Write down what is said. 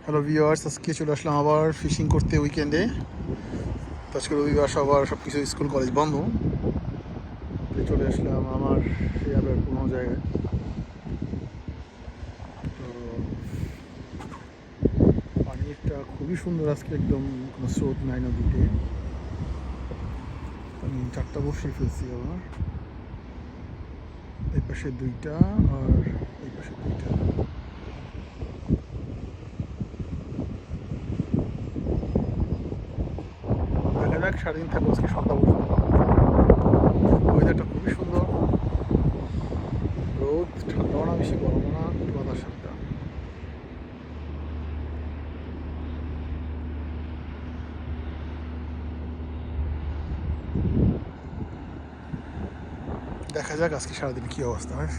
Hello viewers, আজকে চলে আসলাম আবার ফিশিং করতে উইকেন্ডে। তো আজকে রবিবার, সবার সব কিছু স্কুল কলেজ বন্ধ। তো চলে আসলাম আমার সেই আবার কোনো জায়গায়। তো পানিটা খুবই সুন্দর আজকে, একদম কোনো স্রোত নাই নদীতে। আমি 4টা বসিয়ে ফেলছি আবার, এই পাশে 2টা আর এই পাশে 2টা। দেখা যাক সারাদিন থাকবো আজকে সন্ধ্যা পর্যন্ত। ওয়েদারটা খুবই সুন্দর, রোদ, ঠান্ডাও না বেশি, গরমও না, বাতাস হালকা। দেখা যাক আজকে সারাদিন কী অবস্থা হয়।